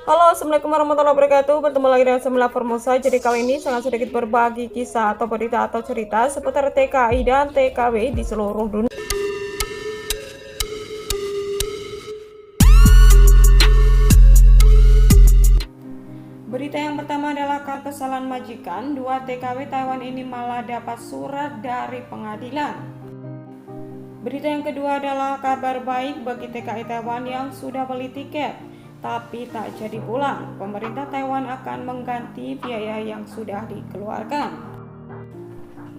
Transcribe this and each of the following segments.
Halo, assalamualaikum warahmatullahi wabarakatuh. Bertemu lagi dengan Semla Formosa. Jadi kali ini sangat sedikit berbagi kisah atau berita atau cerita seputar TKI dan TKW di seluruh dunia. Berita yang pertama adalah kesalahan majikan. Dua TKW Taiwan ini malah dapat surat dari pengadilan. Berita yang kedua adalah kabar baik bagi TKI Taiwan yang sudah beli tiket tapi tak jadi pulang. Pemerintah Taiwan akan mengganti biaya yang sudah dikeluarkan.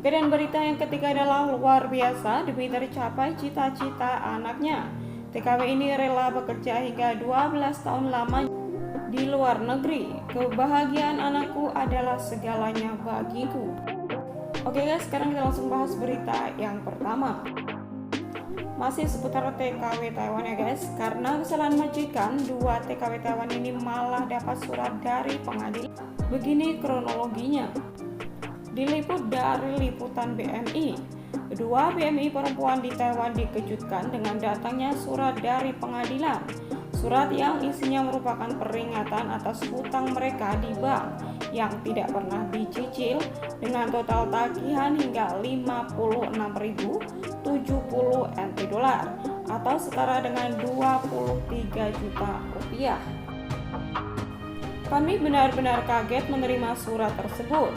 Dan berita yang ketiga adalah luar biasa demi tercapai cita-cita anaknya. TKW ini rela bekerja hingga 12 tahun lamanya di luar negeri. Kebahagiaan anakku adalah segalanya bagiku. Oke guys, sekarang kita langsung bahas berita yang pertama. Masih seputar TKW Taiwan ya guys, karena kesalahan majikan, dua TKW Taiwan ini malah dapat surat dari pengadilan. Begini kronologinya. Diliput dari liputan BMI. Kedua BMI perempuan di Taiwan dikejutkan dengan datangnya surat dari pengadilan. Surat yang isinya merupakan peringatan atas hutang mereka di bank yang tidak pernah dicicil dengan total tagihan hingga 56.070 NT dolar atau setara dengan 23 juta rupiah. Kami benar-benar kaget menerima surat tersebut.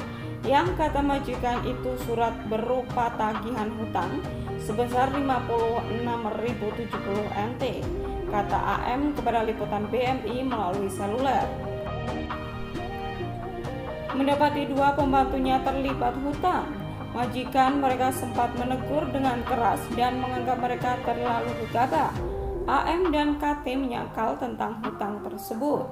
Yang kata majikan itu surat berupa tagihan hutang sebesar 56.070 NT, kata AM kepada liputan BMI melalui seluler. Mendapati dua pembantunya terlibat hutang, majikan mereka sempat menegur dengan keras dan menganggap mereka terlalu gegabah. AM dan KT menyangkal tentang hutang tersebut.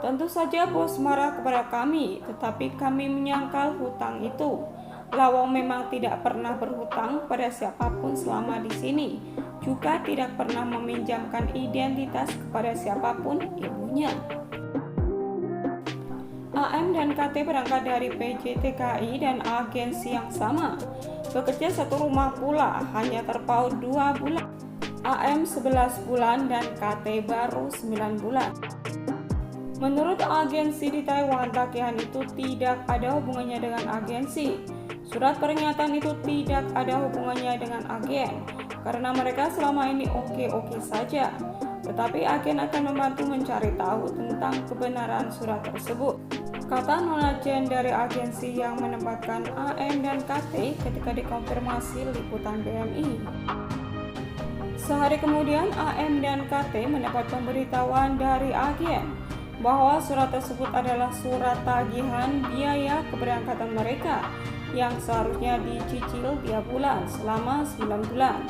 Tentu saja bos marah kepada kami, tetapi kami menyangkal hutang itu. Lawang memang tidak pernah berhutang pada siapapun selama di sini, juga tidak pernah meminjamkan identitas kepada siapapun ibunya. AM dan KT berangkat dari PJTKI dan agensi yang sama. Bekerja satu rumah pula, hanya terpaut 2 bulan. AM 11 bulan dan KT baru 9 bulan. Menurut agensi di Taiwan, tagihan itu tidak ada hubungannya dengan agensi. Surat peringatan itu tidak ada hubungannya dengan agen, karena mereka selama ini oke-oke saja. Tetapi agen akan membantu mencari tahu tentang kebenaran surat tersebut, kata nonajen dari agensi yang menempatkan AM dan KT ketika dikonfirmasi liputan BMI. Sehari kemudian AM dan KT mendapat pemberitahuan dari agen bahwa surat tersebut adalah surat tagihan biaya keberangkatan mereka yang seharusnya dicicil tiap bulan selama 9 bulan.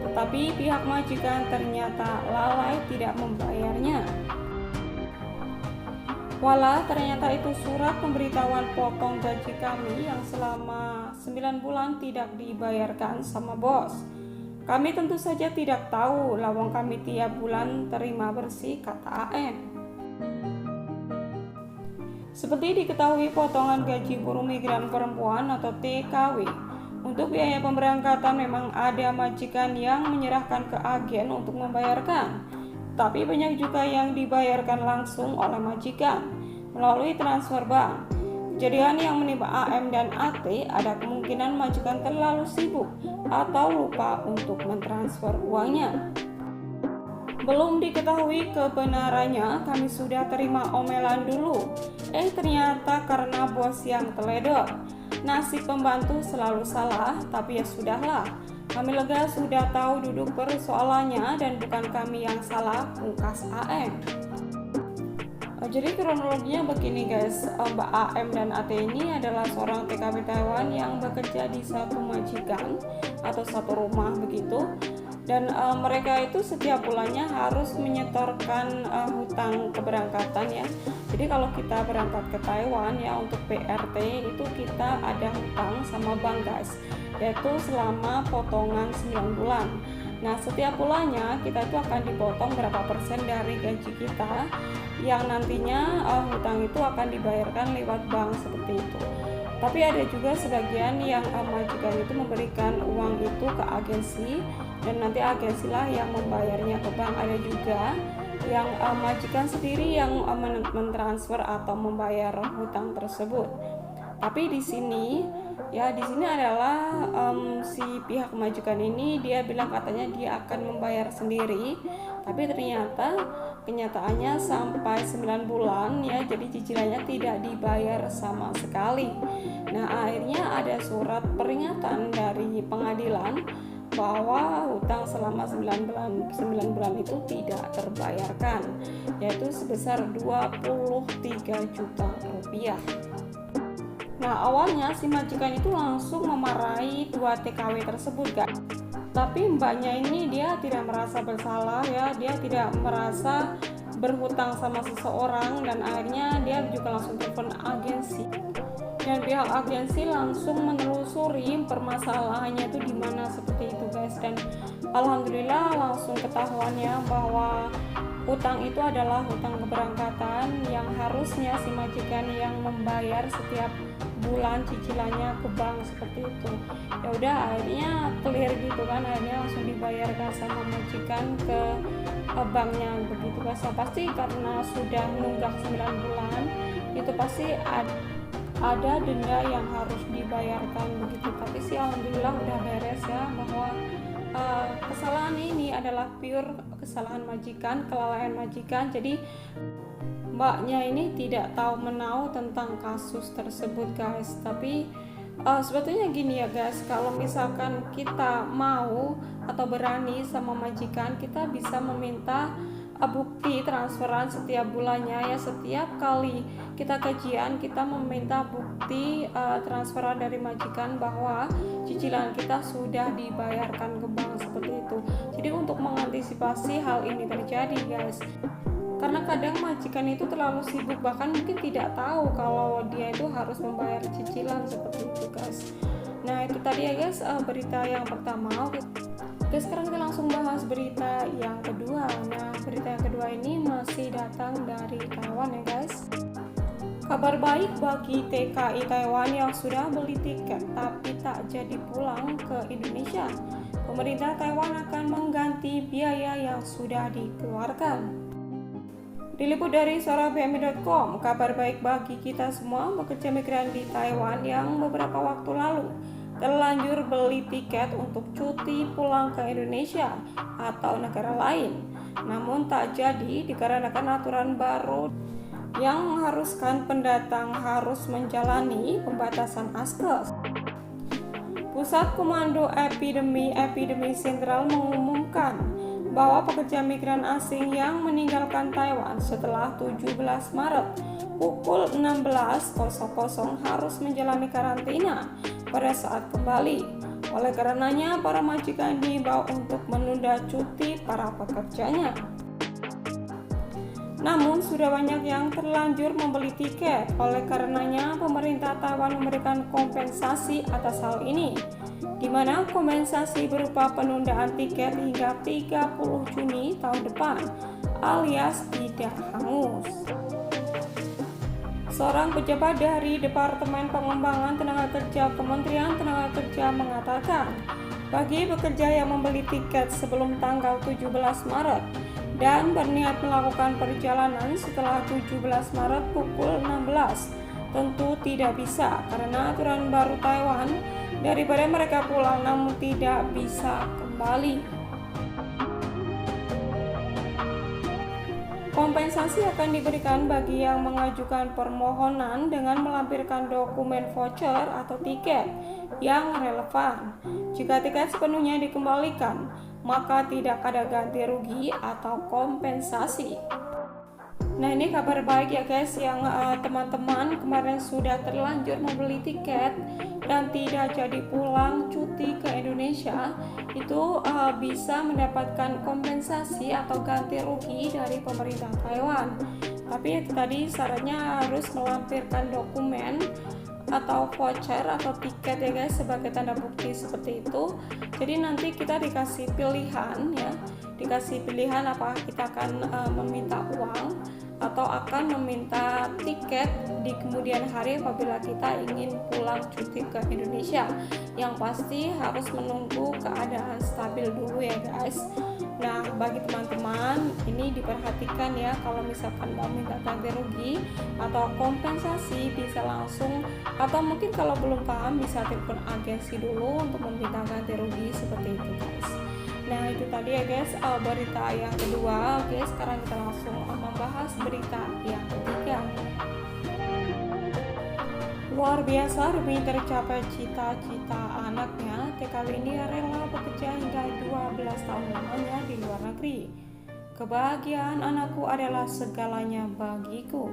Tetapi pihak majikan ternyata lalai tidak membayarnya. Walah, ternyata itu surat pemberitahuan potong gaji kami yang selama 9 bulan tidak dibayarkan sama bos. Kami tentu saja tidak tahu, lawang kami tiap bulan terima bersih, kata AM. Seperti diketahui, potongan gaji buruh migran perempuan atau TKW untuk biaya pemberangkatan memang ada majikan yang menyerahkan ke agen untuk membayarkan, tapi banyak juga yang dibayarkan langsung oleh majikan melalui transfer bank. Kejadian yang menimpa AM dan AT ada kemungkinan majikan terlalu sibuk atau lupa untuk mentransfer uangnya. Belum diketahui kebenarannya, kami sudah terima omelan dulu. Ternyata karena bos yang teledor. Nasib pembantu selalu salah, tapi ya sudahlah. Kami lega sudah tahu duduk persoalannya dan bukan kami yang salah, pungkas AM. Jadi kronologinya begini guys, Mbak AM dan AT ini adalah seorang TKW Taiwan yang bekerja di satu majikan atau satu rumah begitu. Dan mereka itu setiap bulannya harus menyetorkan hutang keberangkatan ya. Jadi kalau kita berangkat ke Taiwan ya untuk PRT itu kita ada hutang sama bank guys, yaitu selama potongan 9 bulan. Nah setiap bulannya kita itu akan dipotong berapa persen dari gaji kita yang nantinya hutang itu akan dibayarkan lewat bank seperti itu. Tapi ada juga sebagian yang majikan itu memberikan uang itu ke agensi dan nanti agensi lah yang membayarnya ke bank. Ada juga yang majikan sendiri yang mentransfer atau membayar hutang tersebut. Tapi di sini adalah si pihak majikan ini dia bilang katanya dia akan membayar sendiri, tapi ternyata kenyataannya sampai 9 bulan ya, jadi cicilannya tidak dibayar sama sekali. Nah, akhirnya ada surat peringatan dari pengadilan bahwa hutang selama 9 bulan itu tidak terbayarkan, yaitu sebesar 23 juta rupiah. Nah, awalnya si majikan itu langsung memarahi 2 TKW tersebut, guys. Tapi mbaknya ini dia tidak merasa bersalah ya, dia tidak merasa berhutang sama seseorang, dan akhirnya dia juga langsung telepon agensi. Dan pihak agensi langsung menelusuri permasalahannya itu di mana seperti itu, guys. Dan alhamdulillah langsung ketahuan ya bahwa hutang itu adalah hutang keberangkatan yang harusnya si majikan yang membayar setiap bulan cicilannya ke bank seperti itu. Ya udah, akhirnya clear gitu kan, akhirnya langsung dibayarkan sama majikan ke banknya begitu, guys. Pasti karena sudah nunggak 9 bulan itu pasti ada denda yang harus dibayarkan begitu. Tapi sih alhamdulillah udah beres ya, bahwa kesalahan ini adalah pure kesalahan majikan, kelalaian majikan. Jadi mbaknya ini tidak tahu menahu tentang kasus tersebut, guys. Tapi sebetulnya gini ya, guys, kalau misalkan kita mau atau berani sama majikan, kita bisa meminta bukti transferan setiap bulannya ya. Setiap kali kita gajian, kita meminta bukti transferan dari majikan bahwa cicilan kita sudah dibayarkan ke bank seperti itu. Jadi untuk mengantisipasi hal ini terjadi, guys, karena kadang majikan itu terlalu sibuk, bahkan mungkin tidak tahu kalau dia itu harus membayar cicilan seperti itu, guys. Nah, itu tadi ya, guys, berita yang pertama. Oke, sekarang kita langsung bahas berita yang kedua. Nah, berita yang kedua ini masih datang dari Taiwan ya, guys. Kabar baik bagi TKI Taiwan yang sudah beli tiket tapi tak jadi pulang ke Indonesia. Pemerintah Taiwan akan mengganti biaya yang sudah dikeluarkan. Diliput dari sorabmi.com, kabar baik bagi kita semua pekerja migran di Taiwan yang beberapa waktu lalu terlanjur beli tiket untuk cuti pulang ke Indonesia atau negara lain, namun tak jadi dikarenakan aturan baru yang mengharuskan pendatang harus menjalani pembatasan askes. Pusat Komando Epidemi Sentral mengumumkan bahwa pekerja migran asing yang meninggalkan Taiwan setelah 17 Maret pukul 16.00 harus menjalani karantina pada saat kembali. Oleh karenanya, para majikan diimbau untuk menunda cuti para pekerjanya. Namun, sudah banyak yang terlanjur membeli tiket. Oleh karenanya, pemerintah Taiwan memberikan kompensasi atas hal ini, di mana kompensasi berupa penundaan tiket hingga 30 Juni tahun depan, alias tidak hangus. Seorang pejabat dari Departemen Pengembangan Tenaga Kerja Kementerian Tenaga Kerja mengatakan, bagi pekerja yang membeli tiket sebelum tanggal 17 Maret dan berniat melakukan perjalanan setelah 17 Maret pukul 16, tentu tidak bisa karena aturan baru Taiwan daripada mereka pulang namun tidak bisa kembali. Kompensasi akan diberikan bagi yang mengajukan permohonan dengan melampirkan dokumen voucher atau tiket yang relevan. Jika tiket sepenuhnya dikembalikan, maka tidak ada ganti rugi atau kompensasi. Nah, ini kabar baik ya, guys, yang teman-teman kemarin sudah terlanjur membeli tiket dan tidak jadi pulang cuti ke Indonesia, itu bisa mendapatkan kompensasi atau ganti rugi dari pemerintah Taiwan. Tapi itu tadi syaratnya harus melampirkan dokumen atau voucher atau tiket ya, guys, sebagai tanda bukti seperti itu. Jadi nanti kita dikasih pilihan ya, apakah kita akan meminta uang atau akan meminta tiket di kemudian hari apabila kita ingin pulang cuti ke Indonesia. Yang pasti harus menunggu keadaan stabil dulu ya guys. Nah, bagi teman-teman ini diperhatikan ya, kalau misalkan mau minta ganti rugi atau kompensasi bisa langsung, atau mungkin kalau belum paham bisa telepon agensi dulu untuk meminta ganti rugi seperti itu guys. Nah itu tadi ya guys berita yang kedua. Oke, sekarang kita langsung membahas berita yang ketiga. Luar biasa demi tercapai cita-cita anaknya, TKW ini rela bekerja hingga 12 tahun lamanya di luar negeri. Kebahagiaan anakku adalah segalanya bagiku.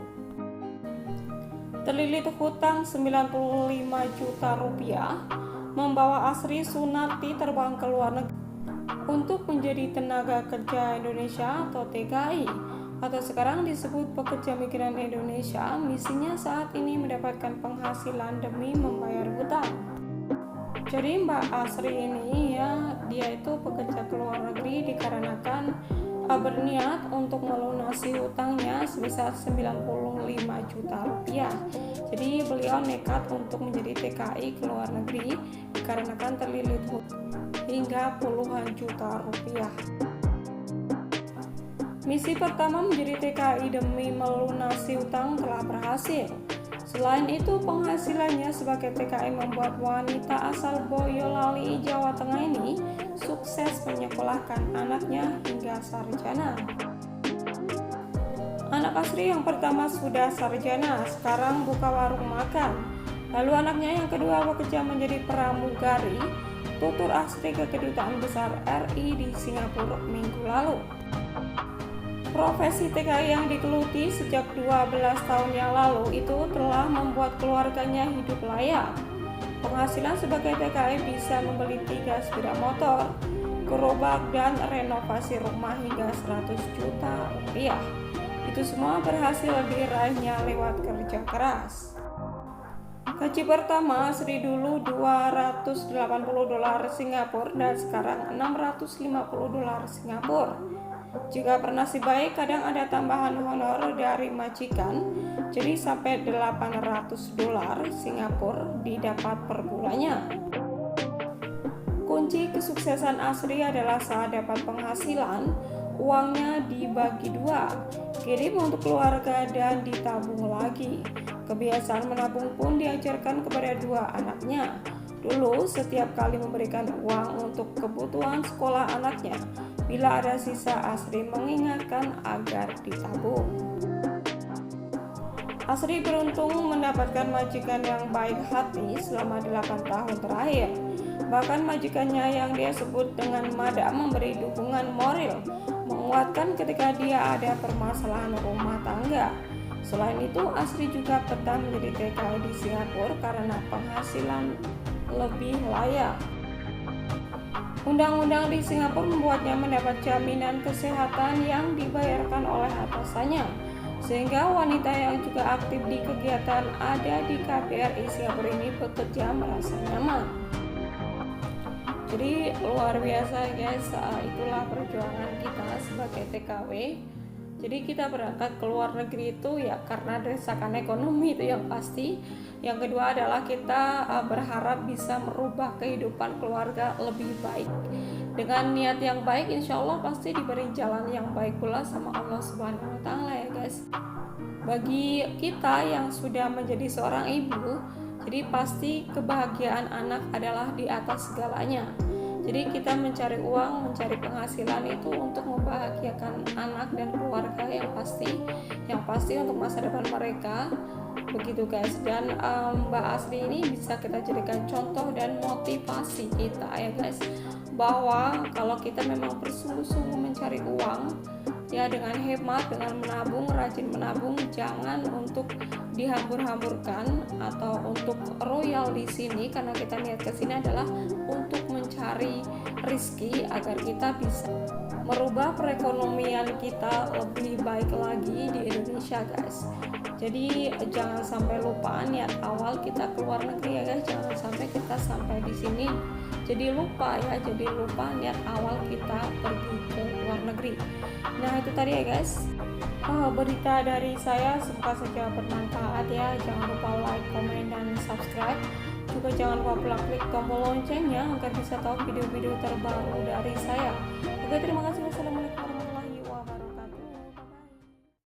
Terlilit hutang 95 juta rupiah membawa Asri Sunarti terbang ke luar negeri untuk menjadi tenaga kerja Indonesia atau TKI, atau sekarang disebut pekerja migran Indonesia. Misinya saat ini mendapatkan penghasilan demi membayar hutang. Jadi Mbak Asri ini ya, dia itu bekerja ke luar negeri dikarenakan berniat untuk melunasi hutangnya sebesar 95 juta rupiah. Jadi beliau nekat untuk menjadi TKI ke luar negeri dikarenakan terlilit hutang hingga puluhan juta rupiah. Misi pertama menjadi TKI demi melunasi hutang telah berhasil. Selain itu, penghasilannya sebagai TKI membuat wanita asal Boyolali, Jawa Tengah ini sukses menyekolahkan anaknya hingga sarjana. Anak Asri yang pertama sudah sarjana, sekarang buka warung makan. Lalu anaknya yang kedua bekerja menjadi pramugari. Tutur Asri ke Kedutaan Besar RI di Singapura minggu lalu. Profesi TKI yang digeluti sejak 12 tahun yang lalu itu telah membuat keluarganya hidup layak. Penghasilan sebagai TKI bisa membeli 3 sepeda motor, gerobak, dan renovasi rumah hingga 100 juta rupiah. Itu semua berhasil diraihnya lewat kerja keras. Gaji pertama Asri dulu 280 dolar Singapura dan sekarang 650 dolar Singapura. Jika bernasib baik kadang ada tambahan honor dari majikan, jadi sampai 800 dolar Singapura didapat per bulannya. Kunci kesuksesan Asri adalah saat dapat penghasilan, uangnya dibagi 2, kirim untuk keluarga dan ditabung lagi. Kebiasaan menabung pun diajarkan kepada 2 anaknya. Dulu setiap kali memberikan uang untuk kebutuhan sekolah anaknya, bila ada sisa Asri mengingatkan agar ditabung. Asri beruntung mendapatkan majikan yang baik hati selama 8 tahun terakhir. Bahkan majikannya yang dia sebut dengan Mada memberi dukungan moral, menguatkan ketika dia ada permasalahan rumah tangga. Selain itu, Asri juga betah menjadi TKI di Singapura karena penghasilan lebih layak. Undang-undang di Singapura membuatnya mendapat jaminan kesehatan yang dibayarkan oleh atasannya, sehingga wanita yang juga aktif di kegiatan ada di KBRI Singapura ini bekerja merasa nyaman. Jadi luar biasa guys, itulah perjuangan kita sebagai TKW. Jadi kita berangkat ke luar negeri itu ya karena desakan ekonomi, itu yang pasti. Yang kedua adalah kita berharap bisa merubah kehidupan keluarga lebih baik. Dengan niat yang baik, insya Allah pasti diberi jalan yang baik pula sama Allah Subhanahu wa Ta'ala ya guys. Bagi kita yang sudah menjadi seorang ibu, jadi pasti kebahagiaan anak adalah di atas segalanya. Jadi kita mencari uang, mencari penghasilan itu untuk membahagiakan anak dan keluarga yang pasti untuk masa depan mereka. Begitu guys. Dan Mbak Asri ini bisa kita jadikan contoh dan motivasi kita ya guys, bahwa kalau kita memang bersungguh-sungguh mencari uang ya dengan hemat, dengan menabung, rajin menabung, jangan untuk dihambur-hamburkan atau untuk royal di sini, karena kita niat ke sini adalah untuk mencari rizki agar kita bisa merubah perekonomian kita lebih baik lagi di Indonesia, guys. Jadi jangan sampai lupa niat awal kita keluar negeri ya guys, jangan sampai kita sampai di sini jadi lupa niat awal kita pergi ke luar negeri. Nah itu tadi ya guys, berita dari saya, semoga saja bermanfaat ya. Jangan lupa like, komen, dan subscribe. Juga jangan lupa klik tombol loncengnya agar bisa tahu video-video terbaru dari saya. Oke, terima kasih. Wassalamualaikum.